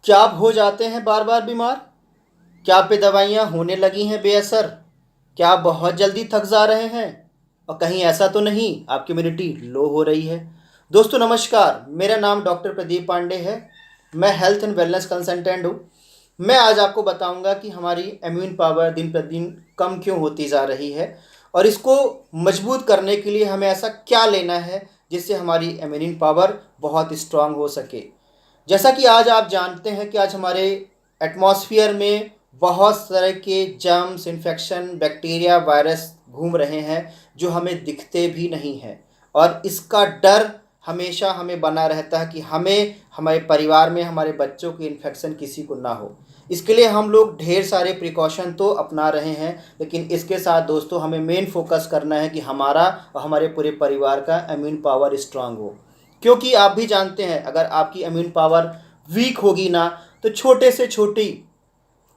क्या आप हो जाते हैं बार बार बीमार? क्या आप पे दवाइयाँ होने लगी हैं बेअसर? क्या आप बहुत जल्दी थक जा रहे हैं? और कहीं ऐसा तो नहीं आपकी इम्यूनिटी लो हो रही है? दोस्तों नमस्कार, मेरा नाम डॉक्टर प्रदीप पांडे है। मैं हेल्थ एंड वेलनेस कंसल्टेंट हूँ। मैं आज आपको बताऊंगा कि हमारी इम्यून पावर दिन प्रतिदिन कम क्यों होती जा रही है और इसको मजबूत करने के लिए हमें ऐसा क्या लेना है जिससे हमारी इम्यून पावर बहुत स्ट्रांग हो सके। जैसा कि आज आप जानते हैं कि आज हमारे एटमॉस्फेयर में बहुत तरह के जर्म्स, इन्फेक्शन, बैक्टीरिया, वायरस घूम रहे हैं जो हमें दिखते भी नहीं हैं। और इसका डर हमेशा हमें बना रहता है कि हमें, हमारे परिवार में हमारे बच्चों की इन्फेक्शन किसी को ना हो। इसके लिए हम लोग ढेर सारे प्रिकॉशन तो अपना रहे हैं, लेकिन इसके साथ दोस्तों हमें मेन फोकस करना है कि हमारा और हमारे पूरे परिवार का इम्यून पावर स्ट्रांग हो। क्योंकि आप भी जानते हैं अगर आपकी इम्यून पावर वीक होगी ना तो छोटे से छोटी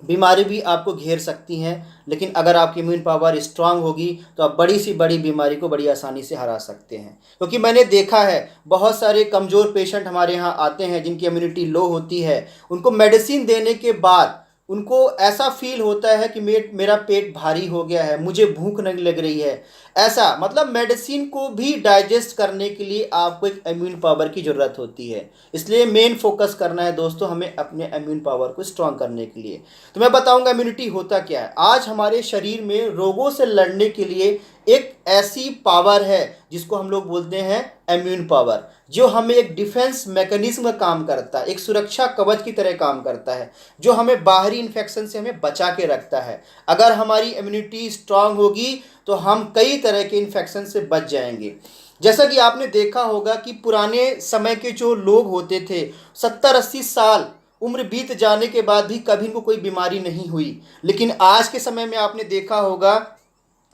बीमारी भी आपको घेर सकती हैं, लेकिन अगर आपकी इम्यून पावर स्ट्रांग होगी तो आप बड़ी सी बड़ी बीमारी को बड़ी आसानी से हरा सकते हैं। क्योंकि मैंने देखा है बहुत सारे कमज़ोर पेशेंट हमारे यहाँ आते हैं जिनकी इम्यूनिटी लो होती है। उनको मेडिसिन देने के बाद उनको ऐसा फील होता है कि मेरा पेट भारी हो गया है, मुझे भूख नहीं लग रही है। ऐसा मतलब मेडिसिन को भी डाइजेस्ट करने के लिए आपको एक इम्यून पावर की ज़रूरत होती है। इसलिए मेन फोकस करना है दोस्तों हमें अपने इम्यून पावर को स्ट्रांग करने के लिए। तो मैं बताऊंगा इम्यूनिटी होता क्या है। आज हमारे शरीर में रोगों से लड़ने के लिए एक ऐसी पावर है जिसको हम लोग बोलते हैं इम्यून पावर, जो हमें एक डिफेंस मैकेनिज्म का काम करता है, एक सुरक्षा कवच की तरह काम करता है, जो हमें बाहरी इन्फेक्शन से हमें बचा के रखता है। अगर हमारी इम्यूनिटी स्ट्रांग होगी तो हम कई तरह के इन्फेक्शन से बच जाएंगे। जैसा कि आपने देखा होगा कि पुराने समय के जो लोग होते थे, 70-80 साल उम्र बीत जाने के बाद भी कभी इनको कोई बीमारी नहीं हुई। लेकिन आज के समय में आपने देखा होगा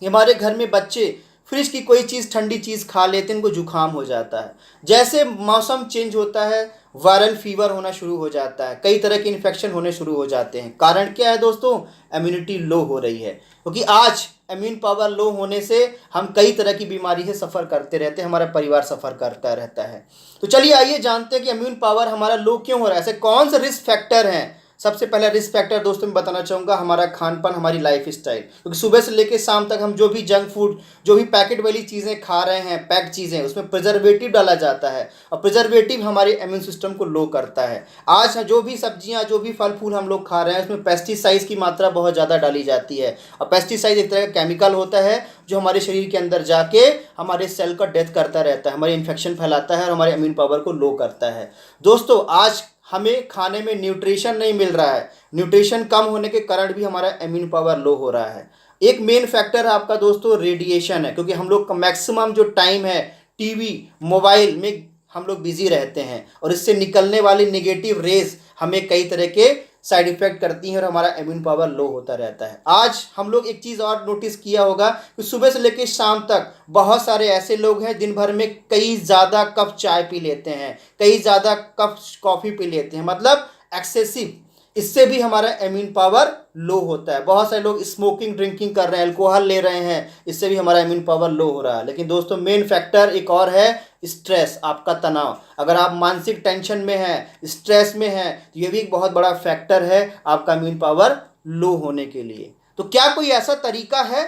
कि हमारे घर में बच्चे फ्रिज की कोई चीज़, ठंडी चीज़ खा लेते हैं, इनको जुकाम हो जाता है। जैसे मौसम चेंज होता है वायरल फीवर होना शुरू हो जाता है, कई तरह के इन्फेक्शन होने शुरू हो जाते हैं। कारण क्या है दोस्तों? इम्यूनिटी लो हो रही है। क्योंकि आज इम्यून पावर लो होने से हम कई तरह की बीमारी से सफ़र करते रहते हैं, हमारा परिवार सफ़र करता रहता है। तो चलिए आइए जानते हैं कि इम्यून पावर हमारा लो क्यों हो रहा है, ऐसे कौन से रिस्क फैक्टर हैं। सबसे पहला रिस्क फैक्टर दोस्तों मैं बताना चाहूँगा हमारा खान पान, हमारी लाइफ स्टाइल। क्योंकि सुबह से लेकर शाम तक हम जो भी जंक फूड, जो भी पैकेट वाली चीज़ें खा रहे हैं, पैक्ड चीज़ें, उसमें प्रिजर्वेटिव डाला जाता है और प्रिजर्वेटिव हमारे इम्यून सिस्टम को लो करता है। आज जो भी सब्जियां, जो भी फल फूल हम लोग खा रहे हैं उसमें पेस्टिसाइड्स की मात्रा बहुत ज़्यादा डाली जाती है। और पेस्टिसाइड एक तरह का केमिकल होता है जो हमारे शरीर के अंदर जाके हमारे सेल का डेथ करता रहता है, हमारे इन्फेक्शन फैलाता है और हमारे इम्यून पावर को लो करता है। दोस्तों आज हमें खाने में न्यूट्रिशन नहीं मिल रहा है, न्यूट्रिशन कम होने के कारण भी हमारा इम्यून पावर लो हो रहा है। एक मेन फैक्टर है आपका दोस्तों रेडिएशन है। क्योंकि हम लोग का मैक्सिमम जो टाइम है टीवी, मोबाइल में हम लोग बिजी रहते हैं और इससे निकलने वाली निगेटिव रेज हमें कई तरह के साइड इफेक्ट करती हैं और हमारा इम्यून पावर लो होता रहता है। आज हम लोग एक चीज़ और नोटिस किया होगा कि सुबह से लेकर शाम तक बहुत सारे ऐसे लोग हैं दिन भर में कई ज़्यादा कप चाय पी लेते हैं, कई ज़्यादा कप कॉफ़ी पी लेते हैं, मतलब एक्सेसिव। इससे भी हमारा इम्यून पावर लो होता है। बहुत सारे लोग स्मोकिंग, ड्रिंकिंग कर रहे हैं, अल्कोहल ले रहे हैं, इससे भी हमारा इम्यून पावर लो हो रहा है। लेकिन दोस्तों मेन फैक्टर एक और है, स्ट्रेस, आपका तनाव। अगर आप मानसिक टेंशन में हैं, स्ट्रेस में हैं, तो ये भी एक बहुत बड़ा फैक्टर है आपका इम्यून पावर लो होने के लिए। तो क्या कोई ऐसा तरीका है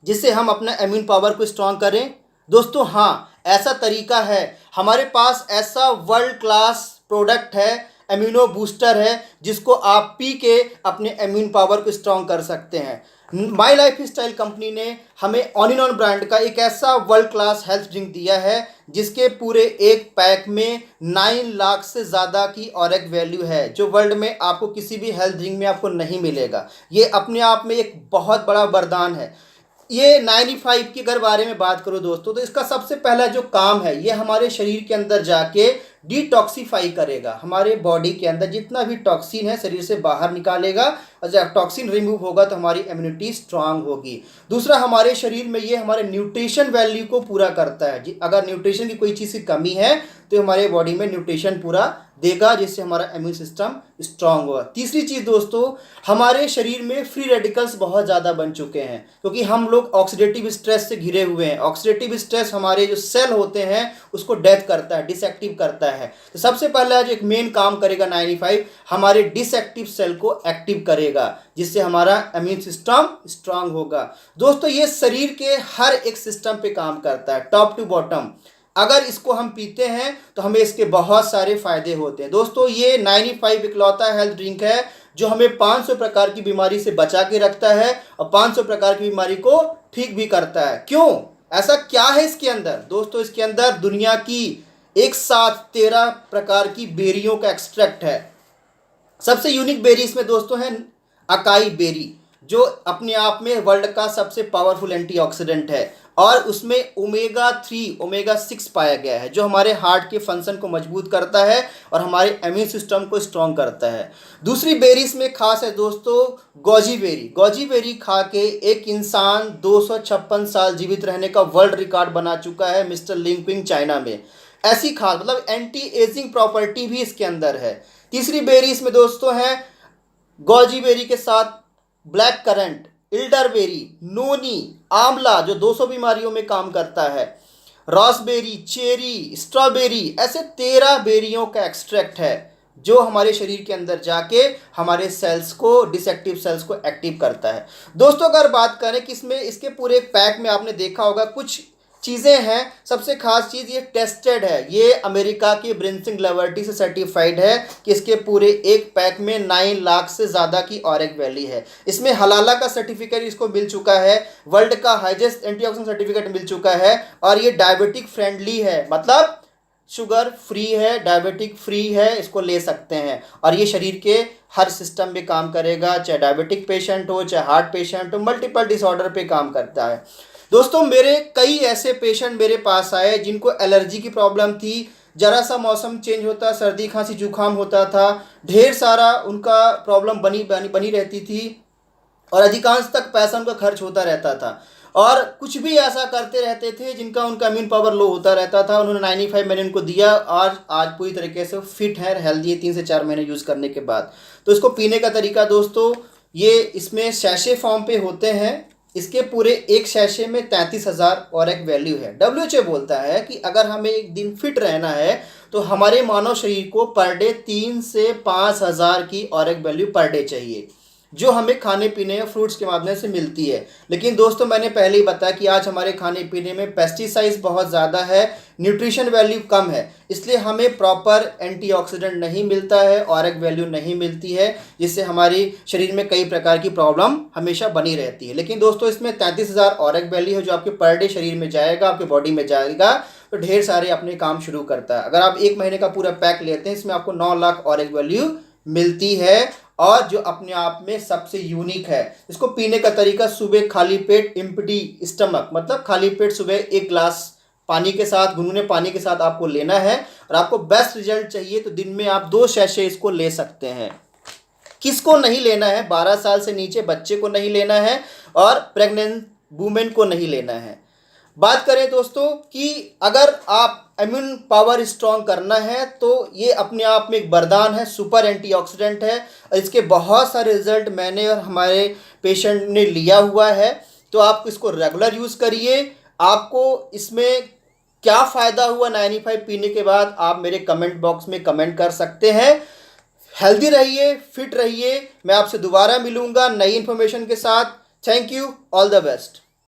जिससे हम अपना इम्यून पावर को स्ट्रांग करें? दोस्तों हाँ, ऐसा तरीका है। हमारे पास ऐसा वर्ल्ड क्लास प्रोडक्ट है, इम्यूनो बूस्टर है, जिसको आप पी के अपने इम्यून पावर को स्ट्रांग कर सकते हैं। माई लाइफ स्टाइल कंपनी ने हमें ऑन इन ऑन ब्रांड का एक ऐसा वर्ल्ड क्लास हेल्थ ड्रिंक दिया है जिसके पूरे एक पैक में 9 लाख से ज़्यादा की और एक वैल्यू है, जो वर्ल्ड में आपको किसी भी हेल्थ ड्रिंक में आपको नहीं मिलेगा। ये अपने आप में एक बहुत बड़ा वरदान है। ये 95 की अगर बारे में बात करो दोस्तों, तो इसका सबसे पहला जो काम है, ये हमारे शरीर के अंदर जाके डिटॉक्सिफाई करेगा। हमारे बॉडी के अंदर जितना भी टॉक्सिन है शरीर से बाहर निकालेगा, और जब टॉक्सिन रिमूव होगा तो हमारी इम्यूनिटी स्ट्रांग होगी। दूसरा, हमारे शरीर में ये हमारे न्यूट्रिशन वैल्यू को पूरा करता है। अगर न्यूट्रिशन की कोई चीज़ की कमी है तो हमारे बॉडी में न्यूट्रिशन पूरा देगा, जिससे हमारा इम्यून सिस्टम स्ट्रांग होगा। तीसरी चीज़ दोस्तों, हमारे शरीर में फ्री रेडिकल्स बहुत ज़्यादा बन चुके हैं, क्योंकि हम लोग ऑक्सीडेटिव स्ट्रेस से घिरे हुए हैं। ऑक्सीडेटिव स्ट्रेस हमारे जो सेल होते हैं उसको डेथ करता है, डिसएक्टिव करता है। तो सबसे पहला जो एक मेन काम करेगा 95, हमारे डिसएक्टिव सेल को एक्टिव करेगा, जिससे हमारा इम्यून सिस्टम स्ट्रांग होगा। दोस्तों ये शरीर के हर एक सिस्टम पे काम करता है, टॉप टू बॉटम। अगर इसको हम पीते हैं तो हमें इसके बहुत सारे फायदे होते हैं। दोस्तों ये 95 इकलौता हेल्थ ड्रिंक है जो हमें 500 प्रकार की बीमारी से बचा के रखता है और 500 प्रकार की बीमारी को ठीक भी करता है। क्यों, ऐसा क्या है इसके अंदर? दोस्तों इसके अंदर दुनिया की एक साथ 13 प्रकार की बेरियों का एक्सट्रैक्ट है। सबसे यूनिक बेरी इसमें दोस्तों है अकाई बेरी, जो अपने आप में वर्ल्ड का सबसे पावरफुल एंटीऑक्सीडेंट है, और उसमें ओमेगा 3 ओमेगा 6 पाया गया है, जो हमारे हार्ट के फंक्शन को मजबूत करता है और हमारे इम्यून सिस्टम को स्ट्रॉन्ग करता है। दूसरी बेरी इसमें खास है दोस्तों गोजी बेरी। गोजी बेरी खा के एक इंसान 256 साल जीवित रहने का वर्ल्ड रिकॉर्ड बना चुका है मिस्टर लिंगपिंग चाइना में। ऐसी खास मतलब एंटी एजिंग प्रॉपर्टी भी इसके अंदर है। तीसरी बेरी इसमें दोस्तों है गोजी बेरी के साथ ब्लैक करंट, इल्डरबेरी, नोनी, आंवला जो 200 बीमारियों में काम करता है, रास्पबेरी, चेरी, स्ट्रॉबेरी, ऐसे 13 बेरियों का एक्सट्रैक्ट है जो हमारे शरीर के अंदर जाके हमारे सेल्स को, डिसएक्टिव सेल्स को एक्टिव करता है। दोस्तों अगर बात करें कि इसमें इसके पूरे पैक में आपने देखा होगा कुछ चीज़ें हैं। सबसे खास चीज़ ये टेस्टेड है, ये अमेरिका की ब्रिंसिंग लेबोरेटरी से सर्टिफाइड है कि इसके पूरे एक पैक में 9 लाख से ज़्यादा की ऑरेक वैली है। इसमें हलाला का सर्टिफिकेट इसको मिल चुका है, वर्ल्ड का हाईएस्ट एंटीऑक्सीडेंट सर्टिफिकेट मिल चुका है, और ये डायबिटिक फ्रेंडली है, मतलब शुगर फ्री है, डायबिटिक फ्री है, इसको ले सकते हैं। और ये शरीर के हर सिस्टम में काम करेगा, चाहे डायबिटिक पेशेंट हो, चाहे हार्ट पेशेंट हो, मल्टीपल डिसऑर्डर पे काम करता है। दोस्तों मेरे कई ऐसे पेशेंट मेरे पास आए जिनको एलर्जी की प्रॉब्लम थी, जरा सा मौसम चेंज होता, सर्दी खांसी जुकाम होता था, ढेर सारा उनका प्रॉब्लम बनी रहती थी, और अधिकांश तक पैसा उनका खर्च होता रहता था, और कुछ भी ऐसा करते रहते थे जिनका उनका इम्यून पावर लो होता रहता था। उन्होंने 95 मैंने उनको दिया, और आज पूरी तरीके से फिट है, हेल्दी है 3 से 4 महीने यूज़ करने के बाद। तो इसको पीने का तरीका दोस्तों, ये इसमें सैशे फॉर्म पे होते हैं। इसके पूरे एक सैशे में 33,000 ऑरेक वैल्यू है। WHO बोलता है कि अगर हमें एक दिन फिट रहना है तो हमारे मानव शरीर को पर डे 3 से 5,000 की ऑरेक वैल्यू पर डे चाहिए, जो हमें खाने पीने या फ्रूट्स के माध्यम से मिलती है। लेकिन दोस्तों मैंने पहले ही बताया कि आज हमारे खाने पीने में पेस्टिसाइड्स बहुत ज़्यादा है, न्यूट्रिशन वैल्यू कम है, इसलिए हमें प्रॉपर एंटीऑक्सीडेंट नहीं मिलता है, ऑरेक वैल्यू नहीं मिलती है, जिससे हमारी शरीर में कई प्रकार की प्रॉब्लम हमेशा बनी रहती है। लेकिन दोस्तों इसमें 33,000 ऑरेक वैल्यू है, जो आपके पर डे शरीर में जाएगा, आपके बॉडी में जाएगा, तो ढेर सारे अपने काम शुरू करता है। अगर आप 1 महीने का पूरा पैक लेते हैं, इसमें आपको 9 लाख ऑरेक वैल्यू मिलती है, और जो अपने आप में सबसे यूनिक है। इसको पीने का तरीका, सुबह खाली पेट एम्प्टी स्टमक, मतलब खाली पेट सुबह 1 ग्लास पानी के साथ, गुनगुने पानी के साथ आपको लेना है, और आपको बेस्ट रिजल्ट चाहिए तो दिन में आप 2 सैशे इसको ले सकते हैं। किसको नहीं लेना है? 12 साल से नीचे बच्चे को नहीं लेना है, और प्रेग्नेंट वुमेन को नहीं लेना है। बात करें दोस्तों कि अगर आप इम्यून पावर स्ट्रॉन्ग करना है तो ये अपने आप में एक वरदान है, सुपर एंटीऑक्सीडेंट है, और इसके बहुत सारे रिजल्ट मैंने और हमारे पेशेंट ने लिया हुआ है। तो आप इसको रेगुलर यूज़ करिए। आपको इसमें क्या फ़ायदा हुआ 95 पीने के बाद, आप मेरे कमेंट बॉक्स में कमेंट कर सकते हैं। हेल्दी रहिए, फिट रहिए। मैं आपसे दोबारा मिलूँगा नई इन्फॉर्मेशन के साथ। Thank you, all the best.